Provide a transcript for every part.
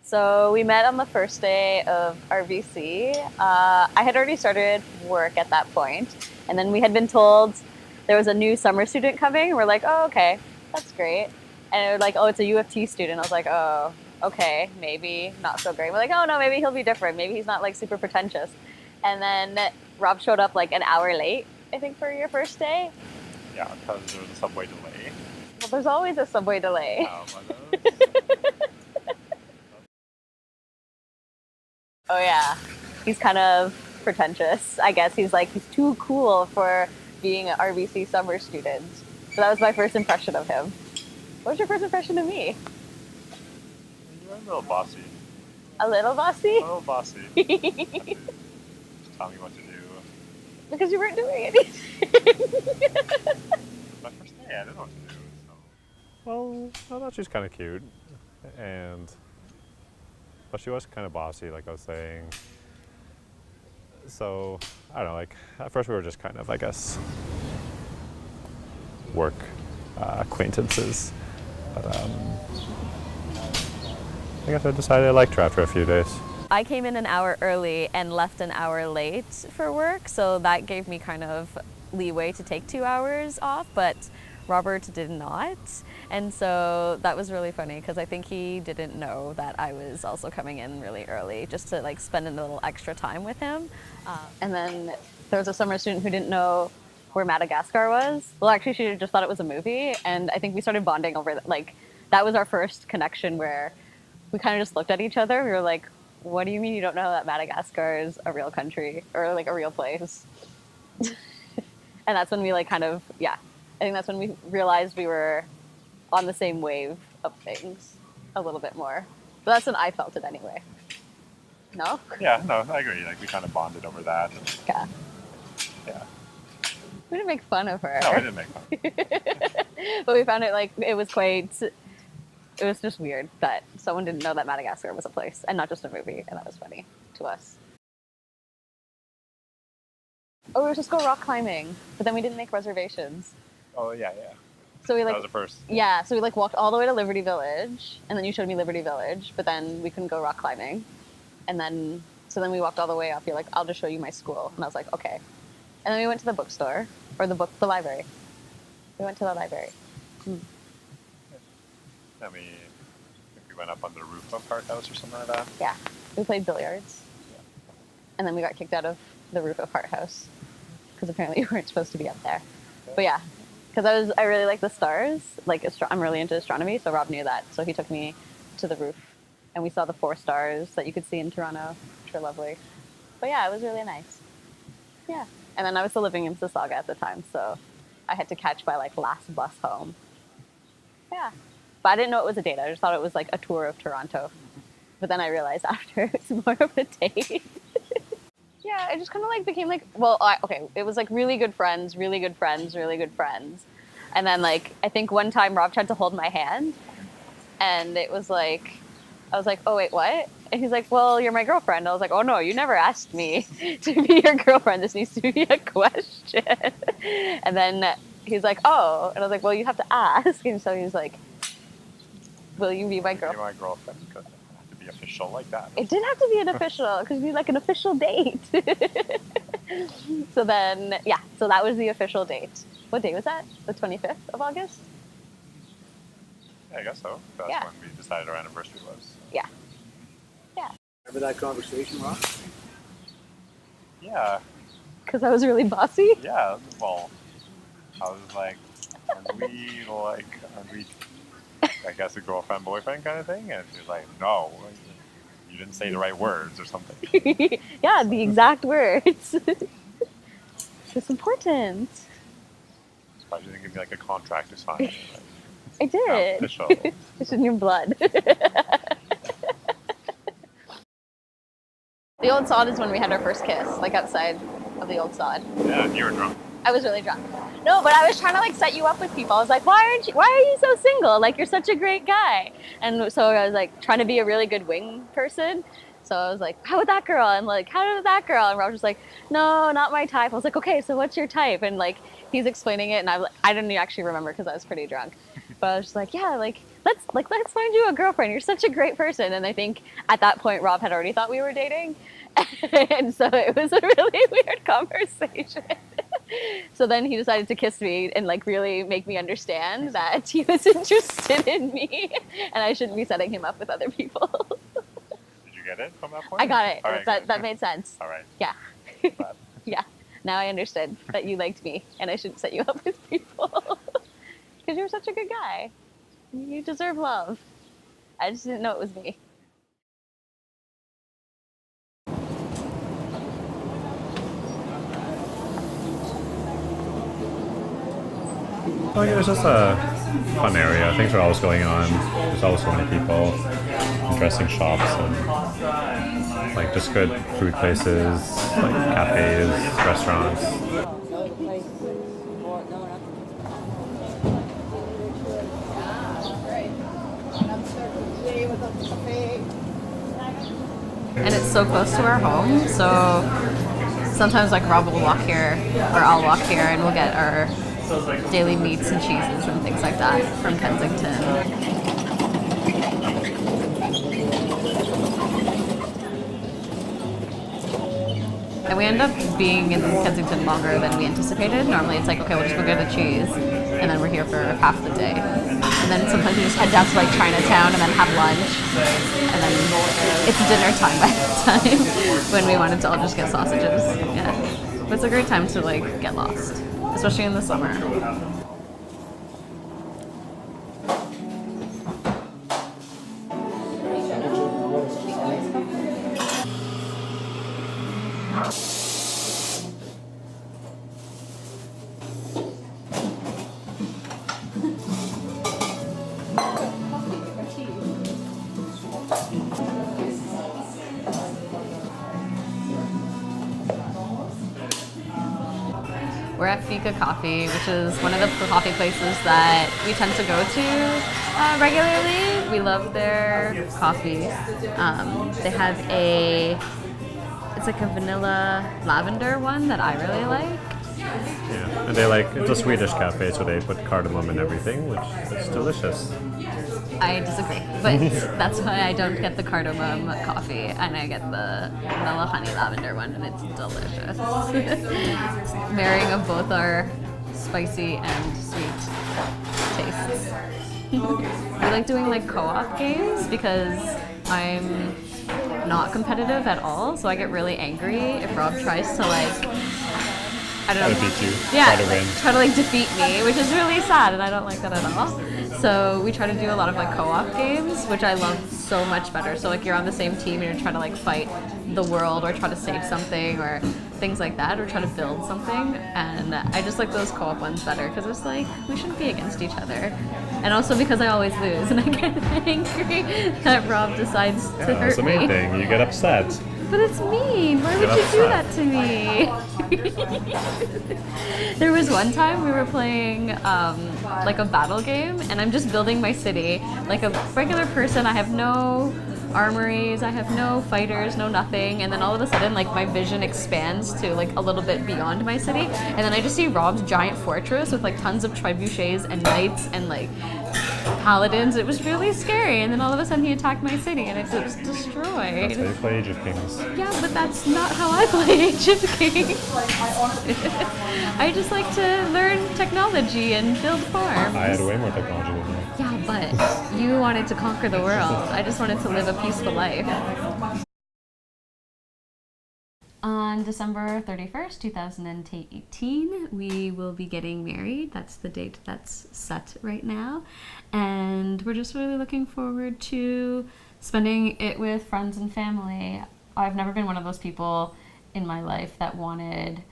So we met on the first day of RVC. I had already started work at that point, and then we had been told there was a new summer student coming. We're like, oh, okay, that's great. And it was like, oh, it's a U of T student. I was like, oh, okay, maybe not so great. We're like, oh no, maybe he'll be different. Maybe he's not like super pretentious. And then Rob showed up like an hour late, I think, for your first day. Yeah, because there was a subway delay. Well, there's always a subway delay. Oh yeah, he's kind of pretentious. I guess he's too cool for being an RBC summer student. So that was my first impression of him. What was your first impression of me? You're a little bossy. A little bossy? A little bossy. Just tell me what to do. Because you weren't doing anything. My first day, I didn't know what to do. So. Well, I thought she was kind of cute, but she was kind of bossy, like I was saying. So, I don't know, like, at first we were just kind of, I guess, work acquaintances. But I guess I decided I liked her after a few days. I came in an hour early and left an hour late for work, so that gave me kind of leeway to take 2 hours off, but Robert did not. And so that was really funny because I think he didn't know that I was also coming in really early just to like spend a little extra time with him. And then there was a summer student who didn't know where Madagascar was. Well, actually, she just thought it was a movie. And I think we started bonding over that. Like, that was our first connection where we kind of just looked at each other. We were like, what do you mean you don't know that Madagascar is a real country or like a real place? And that's when we like kind of, yeah, I think that's when we realized we were on the same wave of things a little bit more. But that's when I felt it anyway. No? Yeah, no, I agree. Like, we kind of bonded over that. Yeah. Yeah. We didn't make fun of her. No, we didn't make fun. But we found it like, it was just weird that someone didn't know that Madagascar was a place and not just a movie. And that was funny to us. Oh, we were supposed to go rock climbing, but then we didn't make reservations. Oh, yeah, yeah. So we like, that was the first. Yeah, so we like walked all the way to Liberty Village, and then you showed me Liberty Village, but then we couldn't go rock climbing. And then, so then we walked all the way up. You're like, I'll just show you my school. And I was like, okay. And then we went to the bookstore, or the library. We went to the library. Then I think we went up on the roof of Park House or something like that. Yeah, we played billiards. Yeah. And then we got kicked out of the roof of Hart House because apparently we weren't supposed to be up there. Okay. But yeah, because I really like the stars. Like I'm really into astronomy, so Rob knew that. So he took me to the roof, and we saw the 4 stars that you could see in Toronto, which were lovely. But yeah, it was really nice. Yeah, and then I was still living in Mississauga at the time, so I had to catch my like last bus home. Yeah, but I didn't know it was a date. I just thought it was like a tour of Toronto. But then I realized after it's more of a date. Yeah, it just kind of like became like, well, okay, it was like really good friends, really good friends, really good friends. And then like, I think one time Rob tried to hold my hand and it was like, I was like, oh wait, what? And he's like, well, you're my girlfriend. I was like, oh no, you never asked me to be your girlfriend. This needs to be a question. And then he's like, oh, and I was like, well, you have to ask. And so he's like, will you be my girlfriend? Be my girlfriend, because it had to be official like that. It did have to be an official, because we need like an official date. So then, yeah, so that was the official date. What day was that? The 25th of August? Yeah, I guess so. That's when we decided our anniversary was. Yeah. Yeah. Remember that conversation, Rob? Yeah. Because I was really bossy? Yeah, well, I was like, aren't we, I guess, a girlfriend-boyfriend kind of thing? And she's like, no, you didn't say the right words or something. Yeah, the exact words. It's important. But you didn't give me like a contract to sign. Like, I did. Official. It's in your blood. The old sod is when we had our first kiss, like outside of the old sod. Yeah, you were drunk. I was really drunk. No, but I was trying to like set you up with people. I was like, why are you so single? Like, you're such a great guy. And so I was like trying to be a really good wing person. So I was like, how about that girl? And like, how did that girl? And Rob was like, no, not my type. I was like, okay, so what's your type? And like, he's explaining it, and I didn't actually remember because I was pretty drunk. But I was just like, yeah, let's find you a girlfriend. You're such a great person. And I think at that point, Rob had already thought we were dating, and so it was a really weird conversation. So then he decided to kiss me and like really make me understand that he was interested in me, and I shouldn't be setting him up with other people. Did you get it from that point? I got it. All right, That made sense. All right. Yeah. Glad. Yeah. Now I understood that you liked me and I shouldn't set you up with people. Because you're such a good guy. You deserve love. I just didn't know it was me. Like, it's just a fun area. Things are always going on. There's always so many people, interesting shops, and like just good food places, like cafes, restaurants. And it's so close to our home, so sometimes like Rob will walk here, or I'll walk here, and we'll get our daily meats and cheeses and things like that from Kensington. And we end up being in Kensington longer than we anticipated. Normally it's like, okay, we'll just go get the cheese, and then we're here for half the day. And then sometimes we just head down to like Chinatown and then have lunch, and then it's dinner time by the time when we wanted to all just get sausages. Yeah, but it's a great time to like get lost, especially in the summer. We're at Fika Coffee, which is one of the coffee places that we tend to go to regularly. We love their coffee. They have it's like a vanilla lavender one that I really like. Yeah, and it's a Swedish cafe, so they put cardamom in everything, which is delicious. I disagree, but that's why I don't get the cardamom coffee, and I get the vanilla honey lavender one, and it's delicious. Marrying of both our spicy and sweet tastes. We like doing like co-op games because I'm not competitive at all, so I get really angry if Rob tries to like, I don't know. Try to beat you. Yeah, Try to win. try to like defeat me, which is really sad, and I don't like that at all. So we try to do a lot of like co-op games, which I love so much better. So like you're on the same team and you're trying to like fight the world or try to save something or things like that, or try to build something. And I just like those co-op ones better because it's like we shouldn't be against each other. And also because I always lose and I get angry that Rob decides to hurt That's the main me. thing. You get upset. But it's mean. Why would you do that to me? There was one time we were playing like a battle game, and I'm just building my city like a regular person. I have no armories, I have no fighters, no nothing, and then all of a sudden like my vision expands to like a little bit beyond my city, and then I just see Rob's giant fortress with like tons of trebuchets and knights and like paladins. It was really scary, and then all of a sudden he attacked my city and it was destroyed. That's how you play Age of Kings. Yeah, but that's not how I play Age of Kings. I just like to learn technology and build farms. I had way more technology than you. Yeah, but you wanted to conquer the world. I just wanted to live a peaceful life. On December 31st, 2018, we will be getting married. That's the date that's set right now. And we're just really looking forward to spending it with friends and family. I've never been one of those people in my life that wanted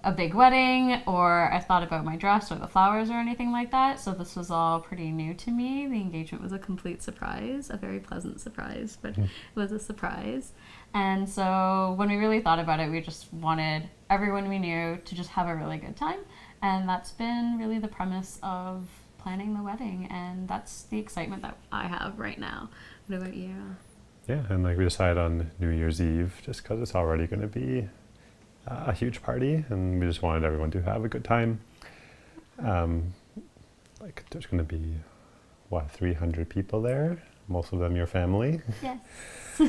a big wedding, or I thought about my dress or the flowers or anything like that. So this was all pretty new to me. The engagement was a complete surprise, a very pleasant surprise, but it was a surprise. And so when we really thought about it, we just wanted everyone we knew to just have a really good time. And that's been really the premise of planning the wedding. And that's the excitement that I have right now. What about you? Yeah, and like we decided on New Year's Eve just because it's already going to be a huge party, and we just wanted everyone to have a good time. Like there's going to be what, 300 people there, most of them your family. Yes. So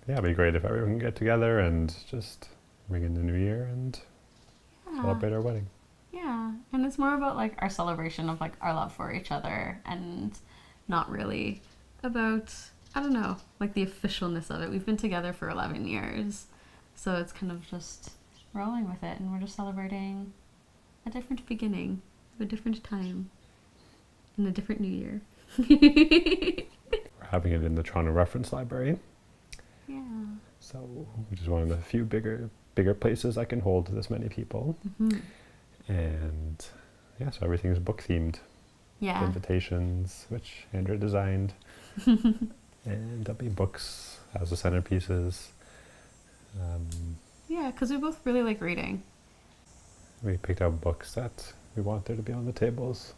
yeah, it'd be great if everyone can get together and just ring in the new year and celebrate our wedding. Yeah, and it's more about like our celebration of like our love for each other, and not really about, I don't know, like the officialness of it. We've been together for 11 years, so it's kind of just rolling with it, and we're just celebrating a different beginning, a different time, in a different new year. We're having it in the Toronto Reference Library, Yeah. so which is one of the few bigger places that can hold this many people. Mm-hmm. And yeah, so everything's book themed. Yeah. Invitations, which Andrea designed, and there'll be books as the centerpieces. Yeah, because we both really like reading. We picked out books that we want there to be on the tables,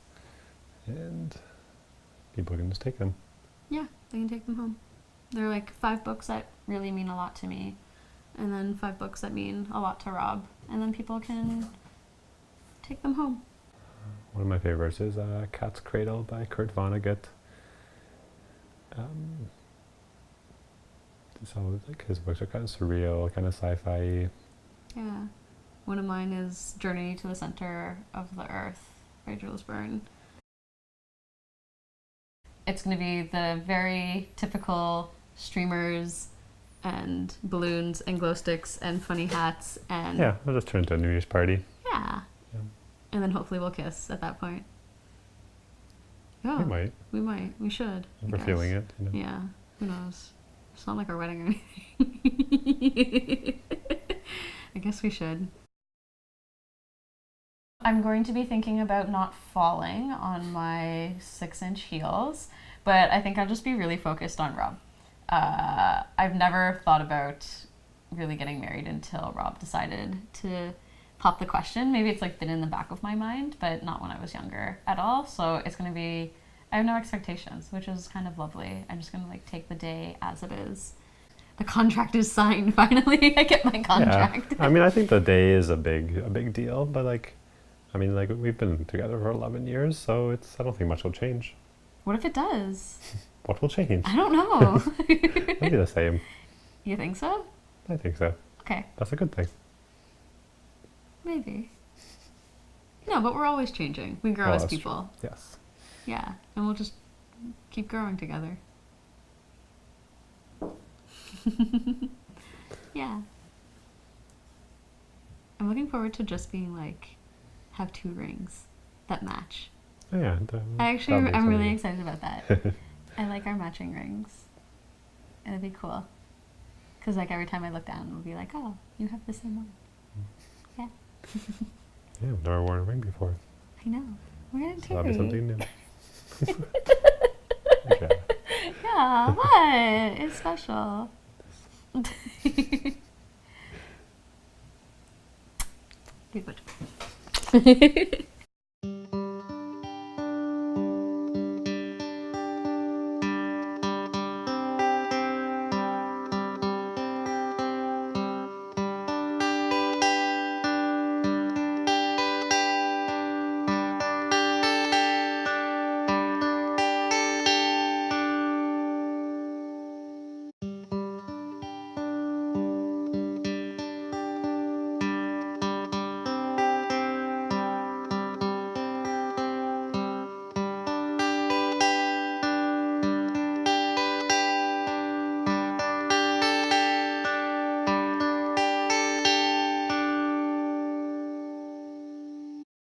and people can just take them. Yeah, they can take them home. There are like 5 books that really mean a lot to me, and then 5 books that mean a lot to Rob, and then people can take them home. One of my favorites is Cat's Cradle by Kurt Vonnegut. So like his books are kind of surreal, kind of sci-fi. Yeah. One of mine is Journey to the Center of the Earth by Jules Verne. It's going to be the very typical streamers and balloons and glow sticks and funny hats and... Yeah, we'll just turn into a New Year's party. Yeah. Yeah. And then hopefully we'll kiss at that point. Yeah. We might. We might. We should. If we're feeling it. You know. Yeah. Who knows? It's not like our wedding or anything. I guess we should. I'm going to be thinking about not falling on my 6-inch heels, but I think I'll just be really focused on Rob. I've never thought about really getting married until Rob decided to pop the question. Maybe it's like been in the back of my mind, but not when I was younger at all. So it's going to be, I have no expectations, which is kind of lovely. I'm just going to like take the day as it is. The contract is signed, finally. I get my contract. Yeah. I mean, I think the day is a big deal, but like, I mean, like we've been together for 11 years, so I don't think much will change. What if it does? What will change? I don't know. It'll be the same. You think so? I think so. Okay, That's a good thing. maybe. No, but we're always changing. We grow Oh, as that's people. true. Yes. Yeah, and we'll just keep growing together. Yeah. I'm looking forward to just being like, have 2 rings that match. Oh, yeah. I'm really excited about that. I like our matching rings. It'll be cool. Because like every time I look down, it'll be like, oh, you have the same one. Yeah. Yeah, I've never worn a ring before. I know. We're getting So that'll be something new. Okay. Yeah, what? It's special. Be good.